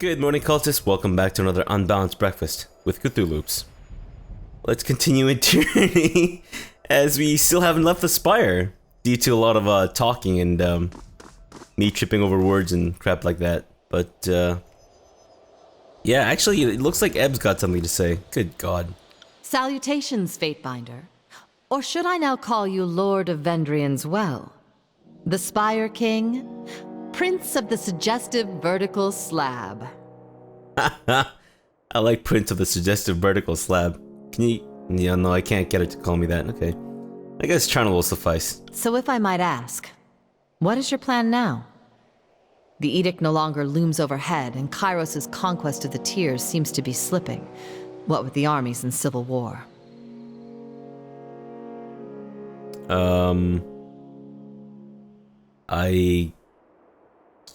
Good morning, cultists. Welcome back to another Unbalanced Breakfast with Cthulhoops. Let's continue in Tyranny, as we still haven't left the spire, due to a lot of talking and me tripping over words and crap like that. But yeah, actually, it looks like Eb's got something to say. Good God. Salutations, Fatebinder. Or should I now call you Lord of Vendrian's Well? The Spire King? Prince of the Suggestive Vertical Slab. I like Prince of the Suggestive Vertical Slab. Can you... Yeah, no, I can't get her to call me that. Okay. I guess Charnel will suffice. So if I might ask, what is your plan now? The edict no longer looms overhead, and Kyros' conquest of the tiers seems to be slipping, what with the armies and civil war.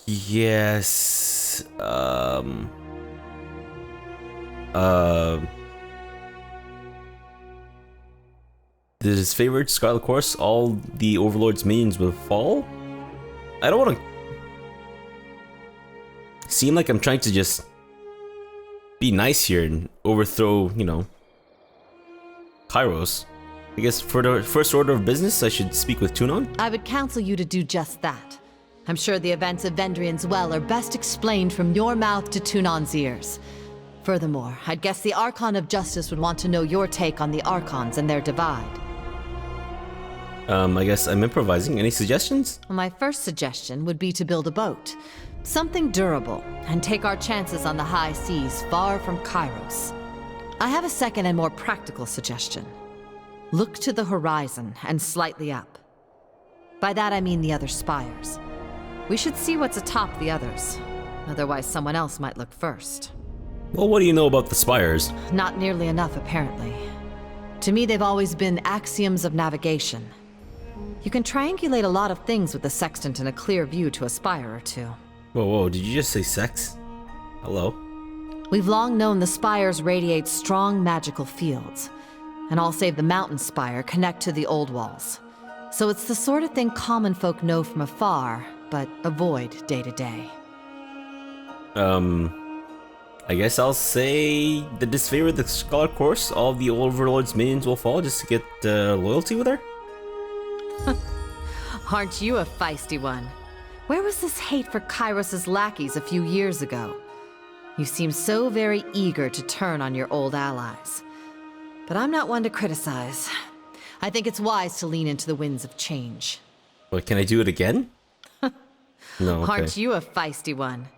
Yes, did his favorite Scarlet Course, all the Overlord's minions will fall? I don't want to seem like I'm trying to just be nice here and overthrow, you know, Kyros. I guess for the first order of business, I should speak with Tunon? I would counsel you to do just that. I'm sure the events of Vendrian's Well are best explained from your mouth to Tunon's ears. Furthermore, I'd guess the Archon of Justice would want to know your take on the Archons and their divide. I guess I'm improvising. Any suggestions? My first suggestion would be to build a boat. Something durable, and take our chances on the high seas far from Kyros. I have a second and more practical suggestion. Look to the horizon and slightly up. By that I mean the other spires. We should see what's atop the others. Otherwise someone else might look first. Well, what do you know about the spires? Not nearly enough, apparently. To me, they've always been axioms of navigation. You can triangulate a lot of things with the sextant and a clear view to a spire or two. Whoa, did you just say sex? Hello? We've long known the spires radiate strong magical fields, and all save the mountain spire connect to the old walls. So it's the sort of thing common folk know from afar, but avoid day to day. I guess I'll say that disfavor the Scholar Course, all the Overlord's minions will fall just to get loyalty with her? Aren't you a feisty one? Where was this hate for Kyros' lackeys a few years ago? You seem so very eager to turn on your old allies. But I'm not one to criticize. I think it's wise to lean into the winds of change. What, can I do it again? No, okay. Aren't you a feisty one?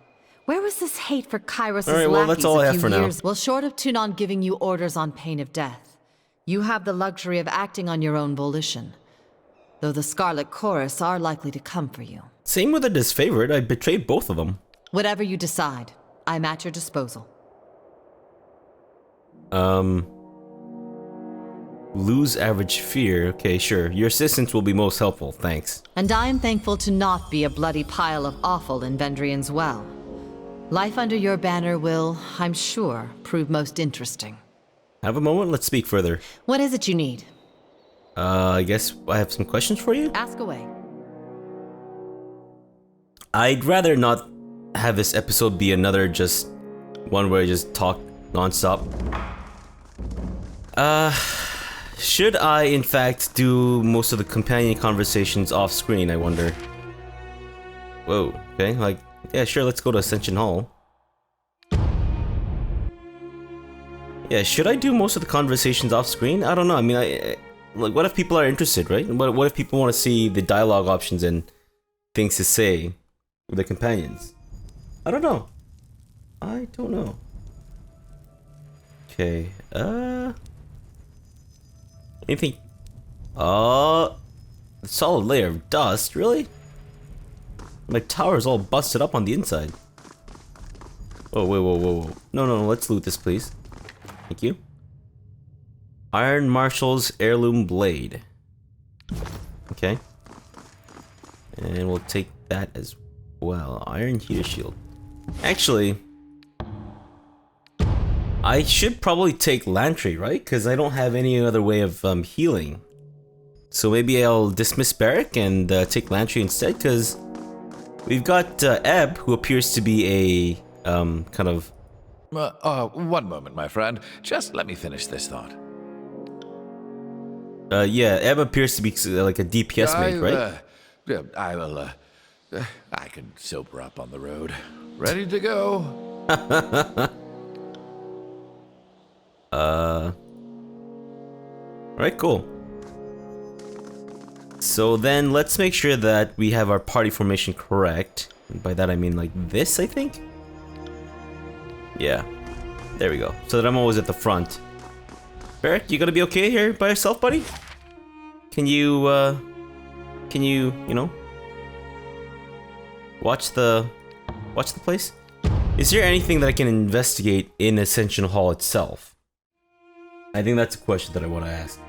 Where was this hate for Kyros' Alright, well, that's all I have for now. Well, short of Tunon giving you orders on pain of death, you have the luxury of acting on your own volition. Though the Scarlet Chorus are likely to come for you. Same with the disfavored, I betrayed both of them. Whatever you decide, I'm at your disposal. Lose average fear. Okay, sure. Your assistance will be most helpful, thanks. And I am thankful to not be a bloody pile of offal in Vendrian's Well. Life under your banner will, I'm sure, prove most interesting. Have a moment, let's speak further. What is it you need? I guess I have some questions for you? Ask away. I'd rather not have this episode be another just one where I just talk non-stop. Should I in fact do most of the companion conversations off screen, I wonder? Whoa, okay, like, yeah, sure, let's go to Ascension Hall. Yeah, should I do most of the conversations off screen? I don't know, I mean, like, what if people are interested, right? What if people want to see the dialogue options and things to say with the companions? I don't know. I don't know. Okay, anything? A solid layer of dust, really? My tower's all busted up on the inside. Oh, whoa. No, let's loot this, please. Thank you. Iron Marshal's Heirloom Blade. Okay. And we'll take that as well. Iron Heater Shield. Actually, I should probably take Lantry, right? Because I don't have any other way of healing. So maybe I'll dismiss Barrack and take Lantry instead, because we've got Ebb, who appears to be kind of... One moment, my friend. Just let me finish this thought. Yeah, Ebb appears to be like a DPS mate, right? I will, I can sober up on the road. Ready to go. Alright, cool. So then let's make sure that we have our party formation correct. And by that I mean like this, I think? Yeah. There we go. So that I'm always at the front. Barrick, you gonna be okay here by yourself, buddy? Can you, you know, watch the place? Is there anything that I can investigate in Ascension Hall itself? I think that's a question that I want to ask.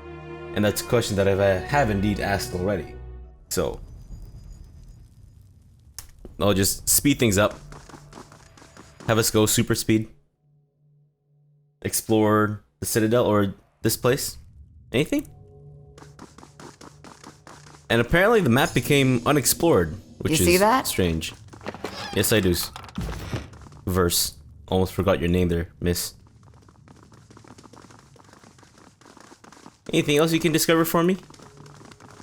And that's a question that I have indeed asked already. So, I'll just speed things up. Have us go super speed. Explore the Citadel or this place. Anything? And apparently the map became unexplored, which is strange. Yes, I do. Verse. Almost forgot your name there, miss. Anything else you can discover for me?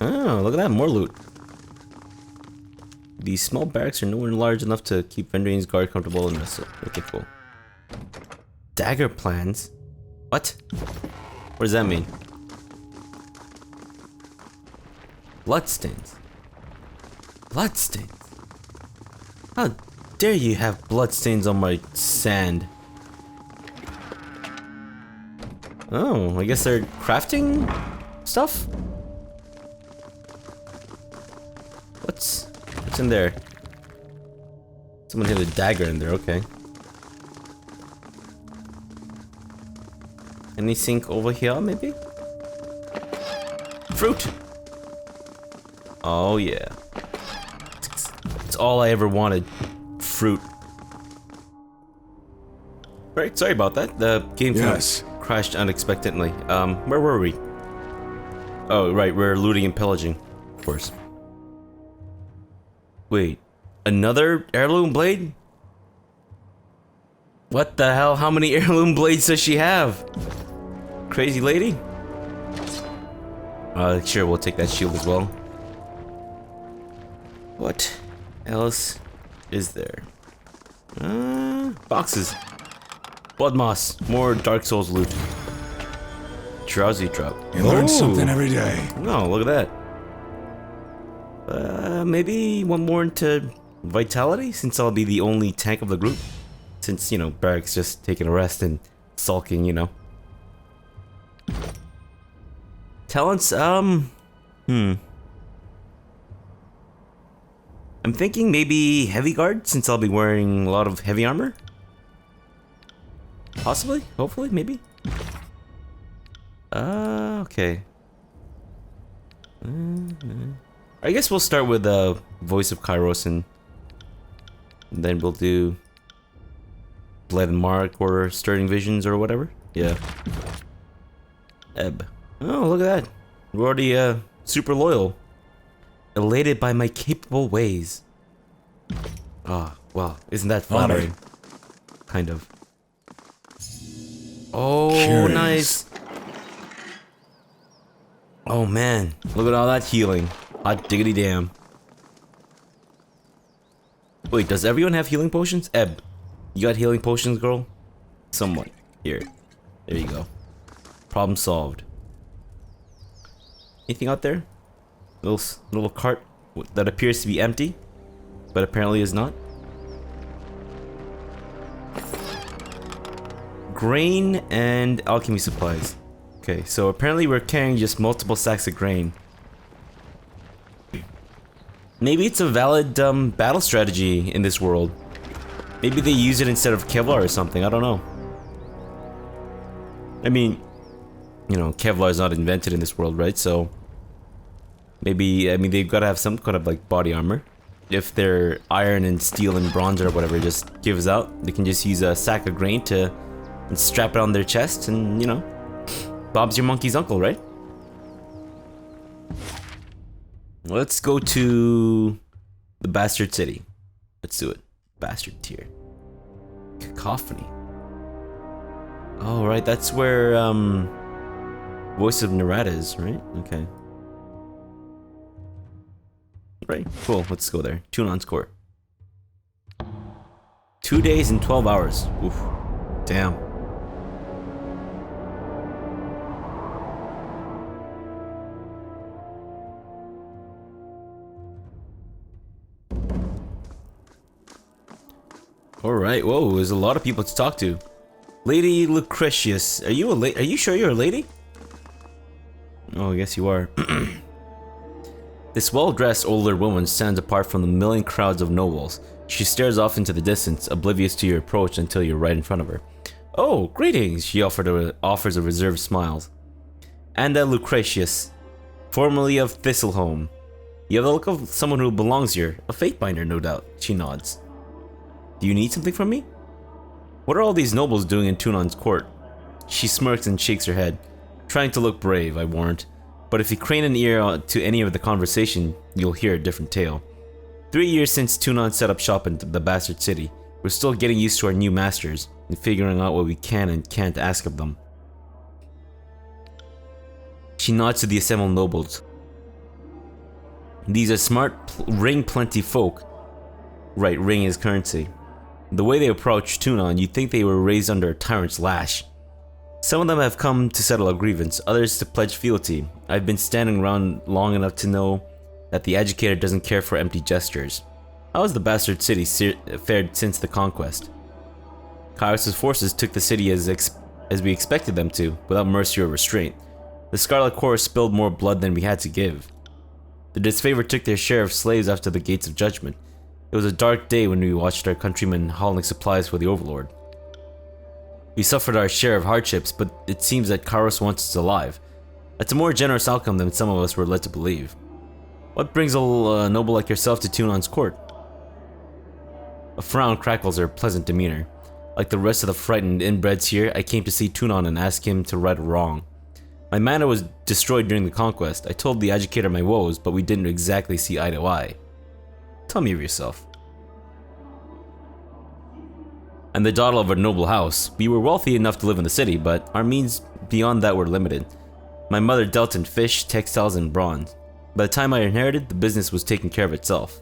Oh, look at that, more loot. These small barracks are nowhere large enough to keep Vendrian's guard comfortable and wrestle. Okay, cool. Dagger plans? What? What does that mean? Bloodstains. Bloodstains? How dare you have bloodstains on my sand? Oh, I guess they're crafting stuff? What's in there? Someone hit a dagger in there, okay. Anything over here, maybe? Fruit! Oh yeah. It's all I ever wanted. Fruit. Right, sorry about that. The game crashed unexpectedly. Where were we? Oh, right, we're looting and pillaging. Of course. Wait, another heirloom blade? What the hell? How many heirloom blades does she have? Crazy lady? Sure, we'll take that shield as well. What else is there? Boxes. Blood moss. More Dark Souls loot. Drowsy drop. You learn something every day. Oh, look at that. Maybe one more into Vitality, since I'll be the only tank of the group. Since, you know, Barrick's just taking a rest and sulking, you know. Talents, I'm thinking maybe heavy guard, since I'll be wearing a lot of heavy armor. Possibly, hopefully, maybe. Okay. I guess we'll start with the Voice of Kyros, and then we'll do Bleden Mark or Stirring Visions or whatever. Yeah. Ebb. Oh, look at that. We're already super loyal. Elated by my capable ways. Ah, wow. Isn't that flattering? Kind of. Oh, Curious. Nice. Oh man, look at all that healing. Hot diggity damn. Wait, does everyone have healing potions? Ebb, you got healing potions, girl? Somewhat. Here. There you go. Problem solved. Anything out there? Little cart that appears to be empty, but apparently is not. Grain and alchemy supplies. Okay, so apparently we're carrying just multiple sacks of grain. Maybe it's a valid battle strategy in this world. Maybe they use it instead of Kevlar or something, I don't know. I mean, you know, Kevlar is not invented in this world, right? So maybe, I mean, they've got to have some kind of like body armor. If their iron and steel and bronze or whatever just gives out, they can just use a sack of grain to strap it on their chest and, you know, Bob's your monkey's uncle, right? Let's go to the Bastard City. Let's do it. Bastard tier. Cacophony. Oh, right, that's where, Voice of Narada is, right? Okay. Right, cool, let's go there. Tunon's court. 2 days and 12 hours. Oof. Damn. Alright, whoa, there's a lot of people to talk to. Lady Lucretius, are you sure you're a lady? Oh, I guess you are. This well-dressed older woman stands apart from the million crowds of nobles. She stares off into the distance, oblivious to your approach until you're right in front of her. Oh, greetings, she offers a reserved smile. Anda Lucretius, formerly of Thistleholm. You have the look of someone who belongs here, a Fatebinder, no doubt. She nods. Do you need something from me? What are all these nobles doing in Tunon's court? She smirks and shakes her head. Trying to look brave, I warned. But if you crane an ear to any of the conversation, you'll hear a different tale. 3 years since Tunon set up shop in the Bastard City, we're still getting used to our new masters, and figuring out what we can and can't ask of them. She nods to the assembled nobles. These are smart, ring-plenty folk. Right, ring is currency. The way they approach Tunon, you'd think they were raised under a tyrant's lash. Some of them have come to settle a grievance, others to pledge fealty. I've been standing around long enough to know that the educator doesn't care for empty gestures. How has the Bastard City fared since the conquest? Kyros' forces took the city as we expected them to, without mercy or restraint. The Scarlet Corps spilled more blood than we had to give. The disfavored took their share of slaves after the Gates of Judgment. It was a dark day when we watched our countrymen hauling supplies for the Overlord. We suffered our share of hardships, but it seems that Kyros wants us alive. That's a more generous outcome than some of us were led to believe. What brings a noble like yourself to Tunon's court? A frown crackles her pleasant demeanor. Like the rest of the frightened inbreds here, I came to see Tunon and ask him to right a wrong. My manor was destroyed during the conquest. I told the educator my woes, but we didn't exactly see eye to eye. Tell me of yourself. I'm the daughter of a noble house. We were wealthy enough to live in the city, but our means beyond that were limited. My mother dealt in fish, textiles, and bronze. By the time I inherited, the business was taking care of itself.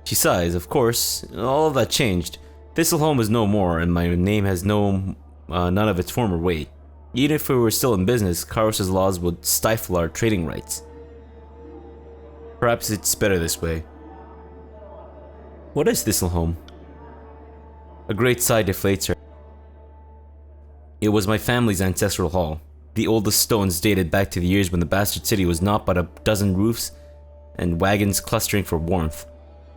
She sighs. Of course, all of that changed. Thistleholm is no more, and my name has none of its former weight. Even if we were still in business, Kyros' laws would stifle our trading rights. Perhaps it's better this way. What is Thistleholm? A great sigh deflates her. It was my family's ancestral hall. The oldest stones dated back to the years when the Bastard City was naught but a dozen roofs and wagons clustering for warmth.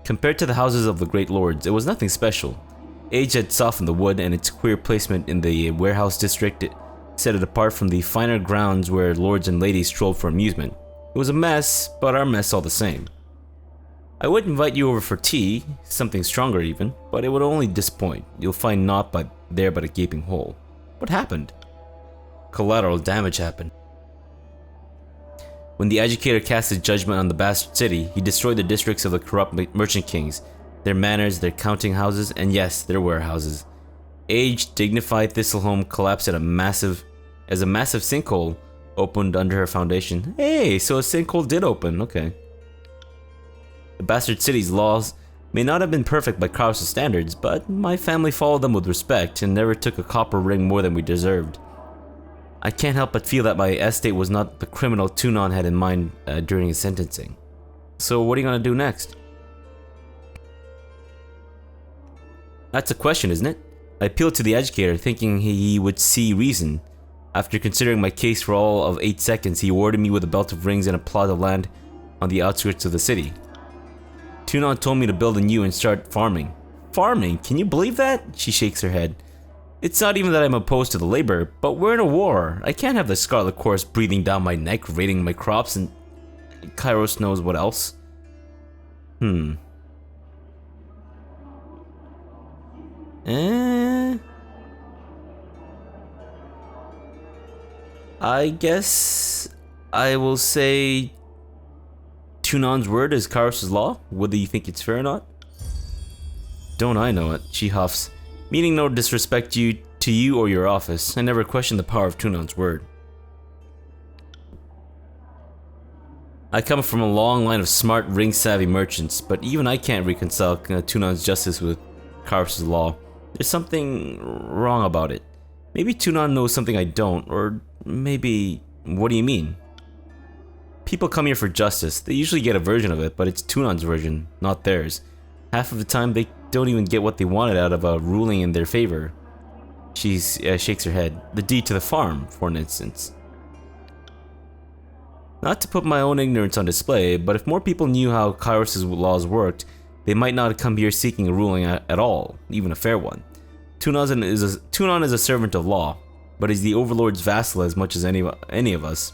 Compared to the houses of the great lords, it was nothing special. Age had softened the wood, and its queer placement in the warehouse district set it apart from the finer grounds where lords and ladies strolled for amusement. It was a mess, but our mess all the same. I would invite you over for tea, something stronger even, but it would only disappoint. You'll find naught there but a gaping hole. What happened? Collateral damage happened. When the educator cast his judgment on the Bastard City, he destroyed the districts of the corrupt merchant kings, their manors, their counting houses, and yes, their warehouses. Aged, dignified Thistleholm collapsed as a massive sinkhole opened under her foundation. Hey, so a sinkhole did open, okay. The Bastard City's laws may not have been perfect by Kyros' standards, but my family followed them with respect and never took a copper ring more than we deserved. I can't help but feel that my estate was not the criminal Tunon had in mind during his sentencing. So what are you gonna do next? That's a question, isn't it? I appealed to the educator, thinking he would see reason. After considering my case for all of 8 seconds, he awarded me with a belt of rings and a plot of land on the outskirts of the city. Tunon told me to build anew and start farming. Farming? Can you believe that? She shakes her head. It's not even that I'm opposed to the labor, but we're in a war. I can't have the Scarlet Corps breathing down my neck, raiding my crops, and Kyros knows what else. I guess I will say Tunon's word is Kyros' law, whether you think it's fair or not. Don't I know it, she huffs. Meaning no disrespect to you or your office, I never questioned the power of Tunon's word. I come from a long line of smart, ring-savvy merchants, but even I can't reconcile Tunon's justice with Kyros' law. There's something wrong about it. Maybe Tunon knows something I don't, or maybe... What do you mean? People come here for justice. They usually get a version of it, but it's Tunon's version, not theirs. Half of the time, they don't even get what they wanted out of a ruling in their favor. She shakes her head. The deed to the farm, for an instance. Not to put my own ignorance on display, but if more people knew how Kyros' laws worked, they might not come here seeking a ruling at all, even a fair one. Tunon is a servant of law, but he's the Overlord's vassal as much as any of us.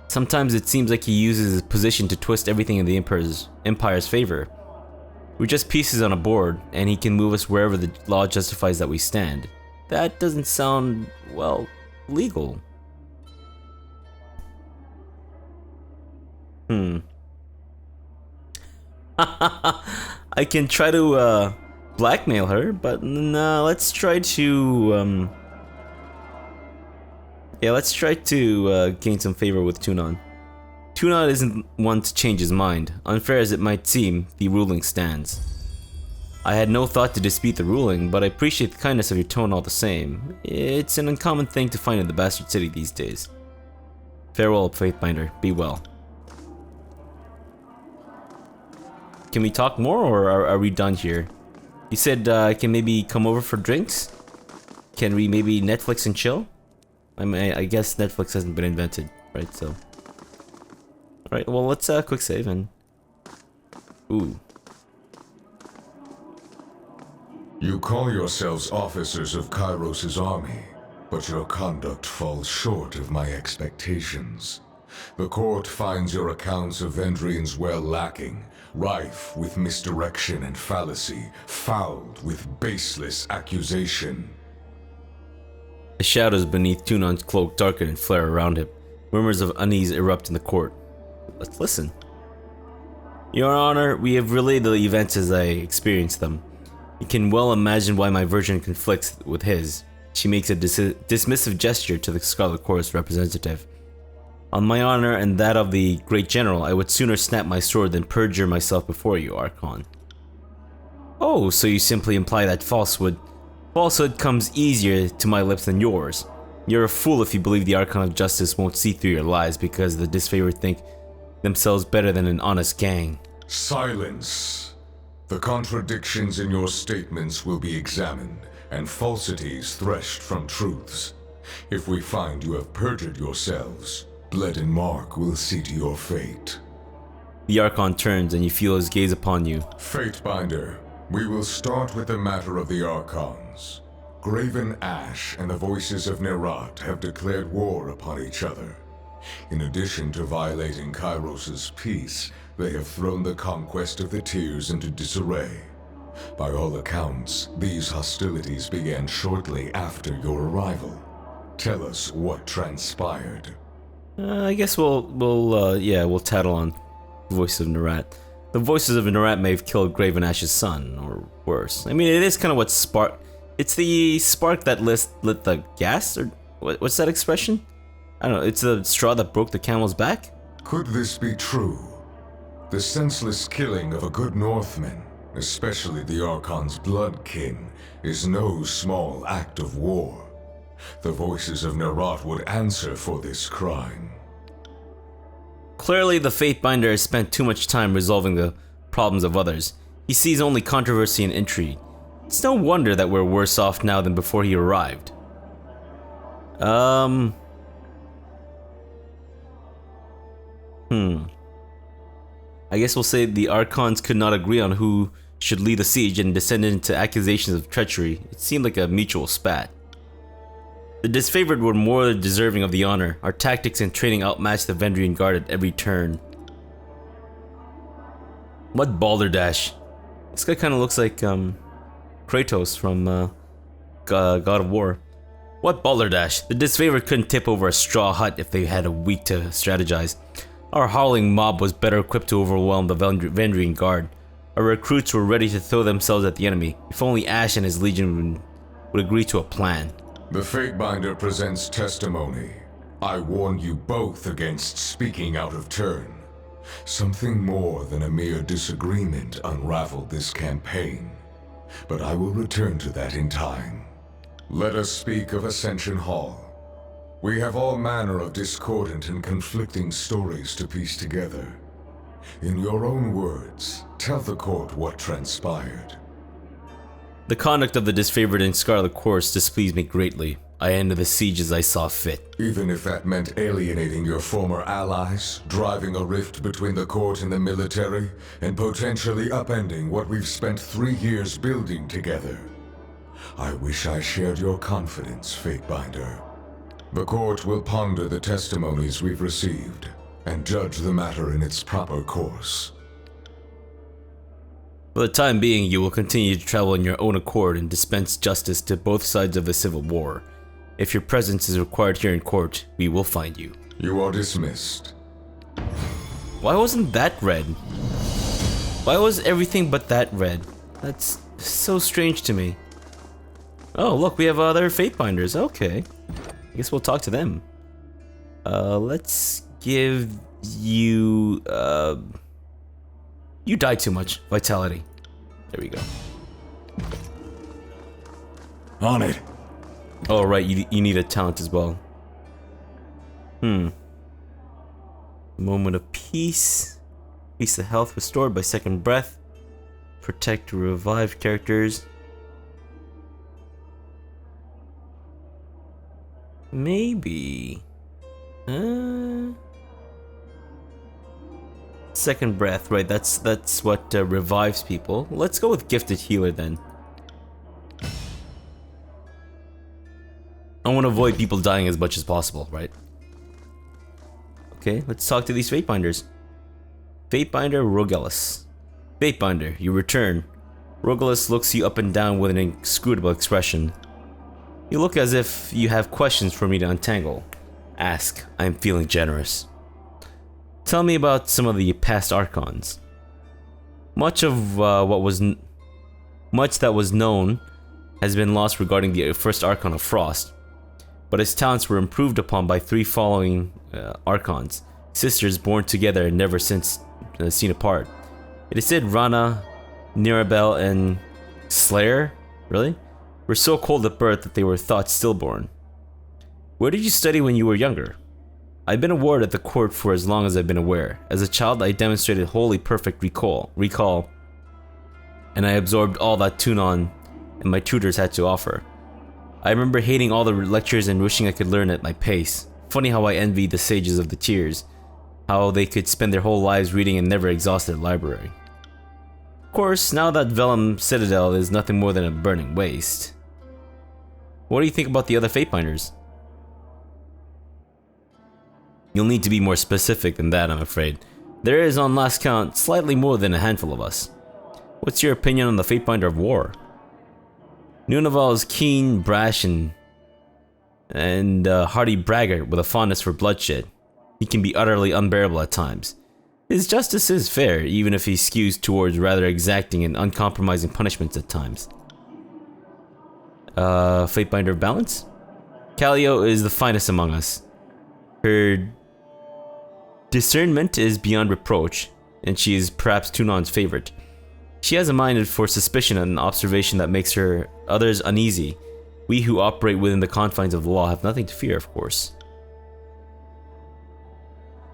Sometimes it seems like he uses his position to twist everything in the Empire's favor. We're just pieces on a board, and he can move us wherever the law justifies that we stand. That doesn't sound, well, legal. I can try to blackmail her, but no, let's try to gain some favor with Tunon. Tunon isn't one to change his mind. Unfair as it might seem, the ruling stands. I had no thought to dispute the ruling, but I appreciate the kindness of your tone all the same. It's an uncommon thing to find in the Bastard City these days. Farewell, Fatebinder. Be well. Can we talk more, or are we done here? You said I can maybe come over for drinks? Can we maybe Netflix and chill? I mean, I guess Netflix hasn't been invented, right? So, alright, well, let's quick save and... Ooh. You call yourselves officers of Kyros' army, but your conduct falls short of my expectations. The court finds your accounts of Vendrian's well lacking, rife with misdirection and fallacy, fouled with baseless accusation. The shadows beneath Tunon's cloak darken and flare around him. Murmurs of unease erupt in the court. Let's listen. Your Honor, we have relayed the events as I experienced them. You can well imagine why my version conflicts with his. She makes a dismissive gesture to the Scarlet Chorus representative. On my honor and that of the great general, I would sooner snap my sword than perjure myself before you, Archon. Oh, so you simply imply that falsehood comes easier to my lips than yours. You're a fool if you believe the Archon of Justice won't see through your lies because the disfavored think themselves better than an honest gang. Silence. The contradictions in your statements will be examined, and falsities threshed from truths. If we find you have perjured yourselves, Bleden Mark will see to your fate. The Archon turns and you feel his gaze upon you. Fatebinder, we will start with the matter of the Archons. Graven Ash and the Voices of Nerat have declared war upon each other. In addition to violating Kyros' peace, they have thrown the conquest of the Tears into disarray. By all accounts, these hostilities began shortly after your arrival. Tell us what transpired. I guess we'll tattle on Voices of Nerat. The Voices of Nerat may have killed Graven Ash's son, or worse. I mean, it is kind of what sparked... It's the spark that lit the gas, or what's that expression? I don't know, it's the straw that broke the camel's back? Could this be true? The senseless killing of a good Northman, especially the Archon's blood kin, is no small act of war. The Voices of Nerat would answer for this crime. Clearly, the Fatebinder has spent too much time resolving the problems of others. He sees only controversy and intrigue. It's no wonder that we're worse off now than before he arrived. I guess we'll say the Archons could not agree on who should lead the siege and descended into accusations of treachery. It seemed like a mutual spat. The disfavored were more deserving of the honor. Our tactics and training outmatched the Vendrian Guard at every turn. What balderdash? This guy kind of looks like Kratos from God of War. What balderdash? The disfavored couldn't tip over a straw hut if they had a week to strategize. Our howling mob was better equipped to overwhelm the Vendrian Guard. Our recruits were ready to throw themselves at the enemy. If only Ash and his legion would agree to a plan. The Fatebinder presents testimony. I warn you both against speaking out of turn. Something more than a mere disagreement unraveled this campaign. But I will return to that in time. Let us speak of Ascension Hall. We have all manner of discordant and conflicting stories to piece together. In your own words, tell the court what transpired. The conduct of the disfavored and Scarlet Course displeased me greatly. I ended the siege as I saw fit. Even if that meant alienating your former allies, driving a rift between the court and the military, and potentially upending what we've spent 3 years building together. I wish I shared your confidence, Fatebinder. The court will ponder the testimonies we've received, and judge the matter in its proper course. For the time being, you will continue to travel in your own accord and dispense justice to both sides of the civil war. If your presence is required here in court, we will find you. You are dismissed. Why wasn't that red? Why was everything but that red? That's so strange to me. Oh, look, we have other Fatebinders. Okay. I guess we'll talk to them. Let's give you... You died too much. Vitality. There we go. On it. Oh, right, you need a talent as well. Moment of peace. Piece of health restored by second breath. Protect revived characters. Maybe. Second breath, right? That's what revives people. Let's go with gifted healer then. I want to avoid people dying as much as possible, right? Okay, let's talk to these Fatebinders. Fatebinder Rogelus. Fatebinder, you return. Rogelus looks you up and down with an inscrutable expression. You look as if you have questions for me to untangle. Ask. I am feeling generous. Tell me about some of the past Archons. Much that was known has been lost regarding the first Archon of Frost, but his talents were improved upon by 3 following Archons, sisters born together and never since seen apart. It is said Rana, Nirabel, and Slayer, really, were so cold at birth that they were thought stillborn. Where did you study when you were younger? I've been a ward at the court for as long as I've been aware. As a child, I demonstrated wholly perfect recall, and I absorbed all that Tunon and my tutors had to offer. I remember hating all the lectures and wishing I could learn at my pace. Funny how I envied the sages of the tiers, how they could spend their whole lives reading and never exhausted the library. Of course, now that Vellum Citadel is nothing more than a burning waste. What do you think about the other Fatebinders? You'll need to be more specific than that, I'm afraid. There is, on last count, slightly more than a handful of us. What's your opinion on the Fatebinder of War? Nunaval is keen, brash, and hardy braggart with a fondness for bloodshed. He can be utterly unbearable at times. His justice is fair, even if he skews towards rather exacting and uncompromising punishments at times. Fatebinder of Balance? Callio is the finest among us. Her discernment is beyond reproach, and she is perhaps Tunon's favorite. She has a mind for suspicion and observation that makes her others uneasy. We who operate within the confines of the law have nothing to fear, of course.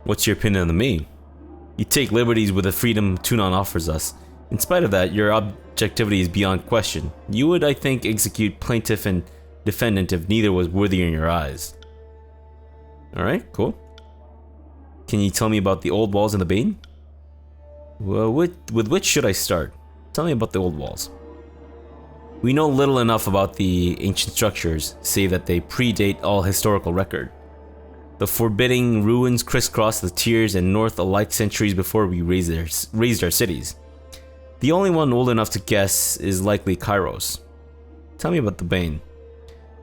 What's your opinion on me? You take liberties with the freedom Tunon offers us. In spite of that, your objectivity is beyond question. You would, I think, execute plaintiff and defendant if neither was worthy in your eyes. Alright, cool. Can you tell me about the old walls and the Bane? Well, with which should I start? Tell me about the old walls. We know little enough about the ancient structures, save that they predate all historical record. The forbidding ruins crisscross the tiers and north alike centuries before we raised our cities. The only one old enough to guess is likely Kyros. Tell me about the Bane.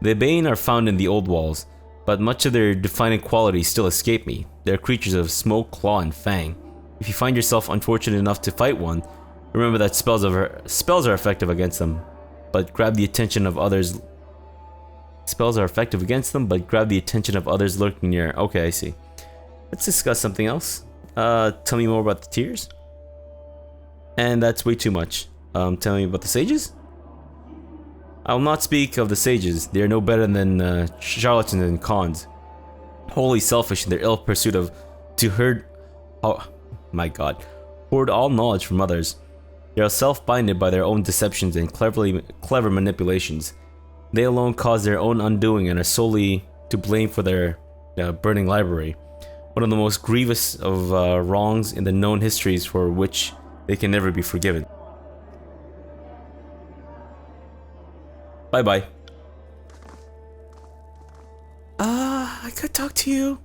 The Bane are found in the old walls, but much of their defining qualities still escape me. They are creatures of smoke, claw, and fang. If you find yourself unfortunate enough to fight one, Remember that spells are effective against them, but grab the attention of others. Spells are effective against them, but grab the attention of others lurking near. Okay, I see. Let's discuss something else. Tell me more about the tiers. And that's way too much. Tell me about the sages? I will not speak of the sages. They are no better than charlatans and cons. Wholly selfish in their ill pursuit to hoard all knowledge from others. They are self-binded by their own deceptions and clever manipulations. They alone cause their own undoing and are solely to blame for their burning library. One of the most grievous of wrongs in the known histories for which they can never be forgiven. Bye-bye. I could talk to you.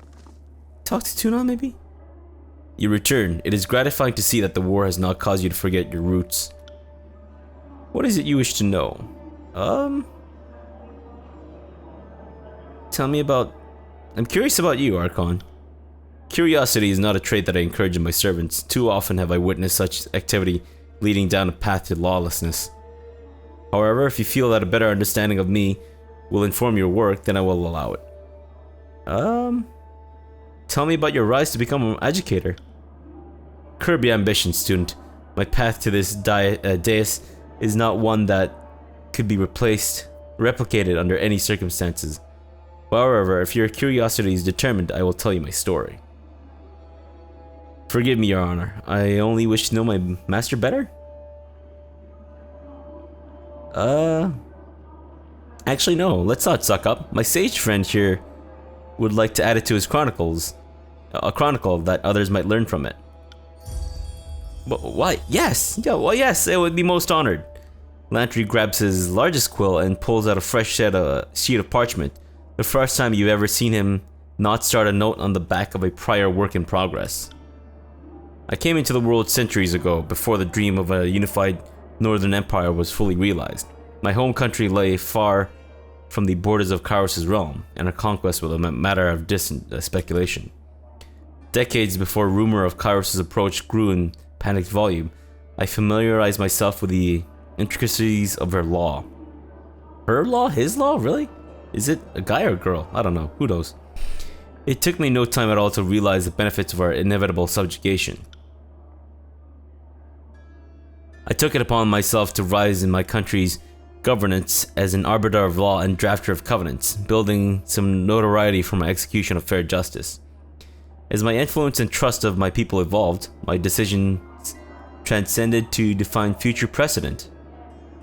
Talk to Tunon, maybe? You return. It is gratifying to see that the war has not caused you to forget your roots. What is it you wish to know? Tell me about... I'm curious about you, Archon. Curiosity is not a trait that I encourage in my servants. Too often have I witnessed such activity leading down a path to lawlessness. However, if you feel that a better understanding of me will inform your work, then I will allow it. Tell me about your rise to become an educator. Curb your ambition, student. My path to this dais is not one that could be replicated under any circumstances. However, if your curiosity is determined, I will tell you my story. Forgive me, Your Honor. I only wish to know my master better? Actually no, let's not suck up. My sage friend here would like to add it to his chronicles. A chronicle that others might learn from it. But why? Yes! Yeah, well yes, it would be most honored. Lantry grabs his largest quill and pulls out a fresh sheet of parchment. The first time you've ever seen him not start a note on the back of a prior work in progress. I came into the world centuries ago, before the dream of a unified Northern Empire was fully realized. My home country lay far from the borders of Kyros' realm, and a conquest was a matter of distant speculation. Decades before rumor of Kyros' approach grew in panicked volume, I familiarized myself with the intricacies of her law. Her law? His law? Really? Is it a guy or a girl? I don't know. Who knows? It took me no time at all to realize the benefits of our inevitable subjugation. I took it upon myself to rise in my country's governance as an arbiter of law and drafter of covenants, building some notoriety for my execution of fair justice. As my influence and trust of my people evolved, my decisions transcended to define future precedent.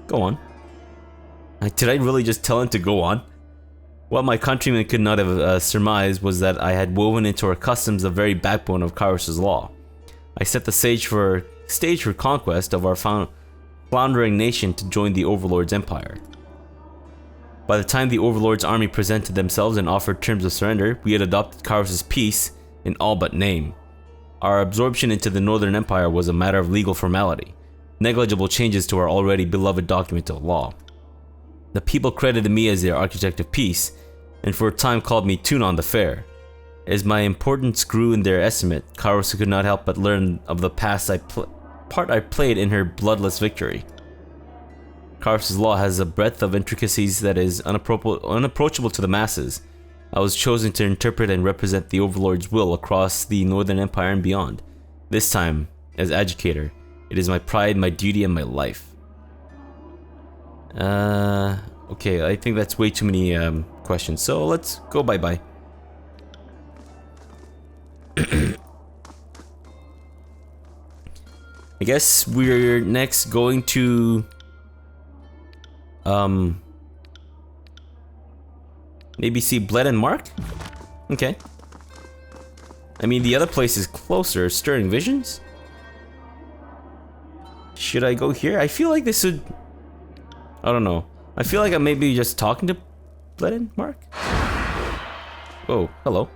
Go on. Did I really just tell him to go on? What my countrymen could not have surmised was that I had woven into our customs the very backbone of Kyros' law. I set the stage for conquest of our floundering nation to join the Overlord's empire. By the time the Overlord's army presented themselves and offered terms of surrender, we had adopted Kyros' peace in all but name. Our absorption into the Northern Empire was a matter of legal formality, negligible changes to our already beloved document of law. The people credited me as their architect of peace, and for a time called me Tunon the Fair. As my importance grew in their estimate, Kyros could not help but learn of the part I played in her bloodless victory. Kyros' law has a breadth of intricacies that is unapproachable to the masses. I was chosen to interpret and represent the Overlord's will across the Northern Empire and beyond. This time, as educator, it is my pride, my duty, and my life. Okay, I think that's way too many questions, so let's go bye-bye. I guess we're next going to maybe see Bleden Mark? Okay. I mean, the other place is closer. Stirring Visions? Should I go here? I feel like this would... I don't know. I feel like I'm maybe just talking to Bleden Mark? Oh, hello.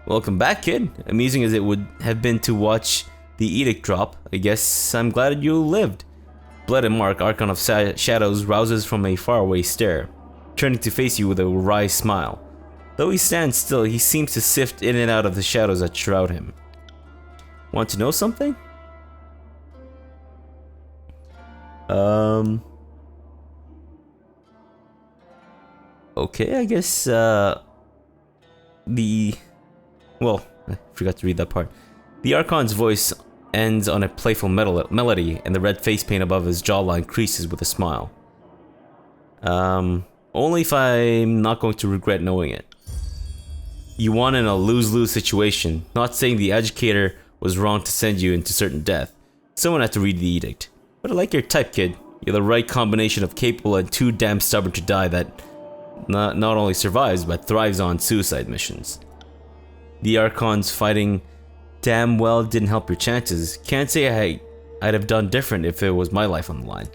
Welcome back, kid. Amusing as it would have been to watch the edict drop, I guess I'm glad you lived. Bleden Mark, Archon of Shadows, rouses from a faraway stare, turning to face you with a wry smile. Though he stands still, he seems to sift in and out of the shadows that shroud him. Want to know something? Okay, I guess, well, I forgot to read that part. The Archon's voice ends on a playful melody, and the red face paint above his jawline creases with a smile. Only if I'm not going to regret knowing it. You won in a lose-lose situation, not saying the educator was wrong to send you into certain death. Someone had to read the edict. But I like your type, kid. You're the right combination of capable and too damn stubborn to die that not only survives, but thrives on suicide missions. The Archon's fighting damn well didn't help your chances. Can't say I'd have done different if it was my life on the line.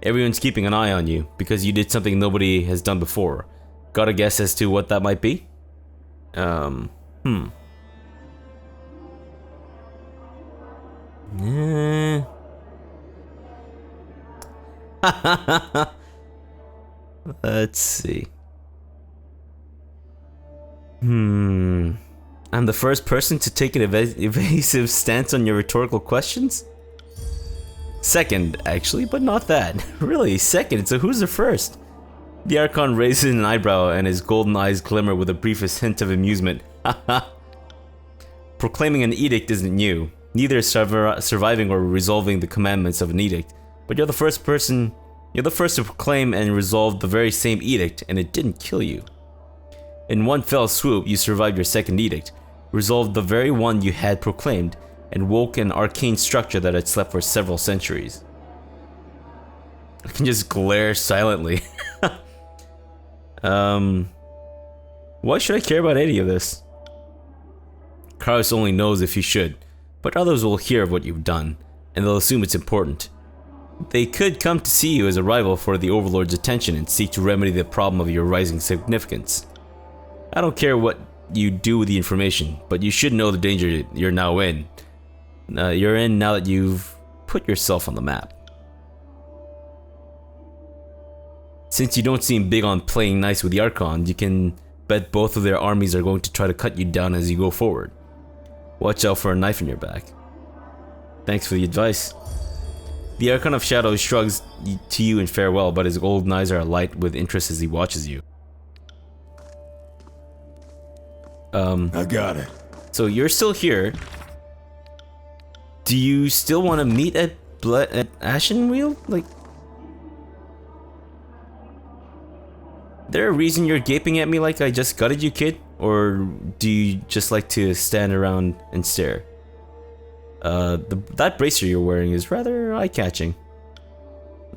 Everyone's keeping an eye on you, because you did something nobody has done before. Got a guess as to what that might be? Let's see. I'm the first person to take an evasive stance on your rhetorical questions? Second, actually, but not that. Really, second, so who's the first? The Archon raises an eyebrow and his golden eyes glimmer with the briefest hint of amusement. Proclaiming an edict isn't new. Neither is surviving or resolving the commandments of an edict. But you're the first to proclaim and resolve the very same edict, and it didn't kill you. In one fell swoop, you survived your second edict, resolved the very one you had proclaimed, and woke an arcane structure that had slept for several centuries. I can just glare silently. Why should I care about any of this? Kyros only knows if he should, but others will hear of what you've done, and they'll assume it's important. They could come to see you as a rival for the Overlord's attention and seek to remedy the problem of your rising significance. I don't care what you do with the information, but you should know the danger you're now in. You're in now that you've put yourself on the map. Since you don't seem big on playing nice with the Archon, you can bet both of their armies are going to try to cut you down as you go forward. Watch out for a knife in your back. Thanks for the advice. The Archon of Shadows shrugs to you in farewell, but his golden eyes are alight with interest as he watches you. I got it. So you're still here. Do you still want to meet at Ashenwheel? Like, there a reason you're gaping at me like I just gutted you, kid? Or do you just like to stand around and stare? That bracer you're wearing is rather eye-catching.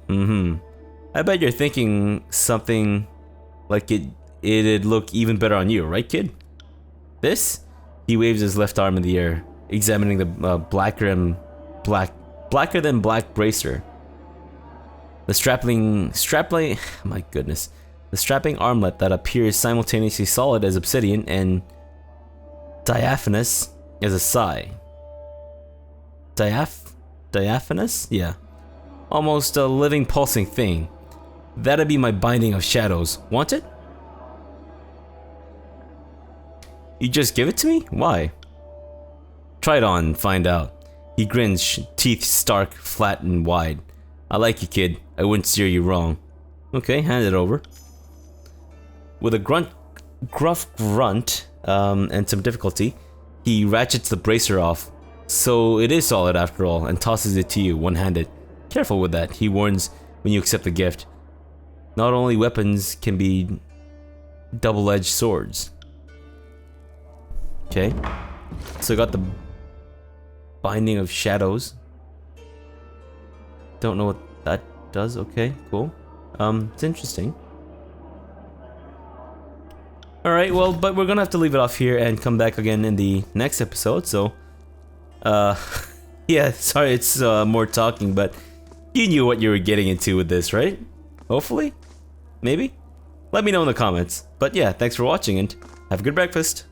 I bet you're thinking something like it'd look even better on you, right, kid? This? He waves his left arm in the air, examining the blacker than black bracer. The strapping, my goodness. The strapping armlet that appears simultaneously solid as obsidian and diaphanous as a sigh. Diaphanous? Yeah. Almost a living, pulsing thing. That'd be my binding of shadows. Want it? You just give it to me? Why? Try it on and find out. He grins, teeth stark, flat, and wide. I like you, kid. I wouldn't steer you wrong. Okay, hand it over. With a gruff grunt, and some difficulty, he ratchets the bracer off. So it is solid after all, and tosses it to you, one-handed. Careful with that, he warns when you accept the gift. Not only weapons can be double-edged swords. Okay. So I got the Binding of Shadows. Don't know what that does. Okay, cool. It's interesting. Alright, well, but we're gonna have to leave it off here and come back again in the next episode, so... yeah, sorry it's more talking, but you knew what you were getting into with this, right? Hopefully? Maybe? Let me know in the comments. But yeah, thanks for watching and have a good breakfast.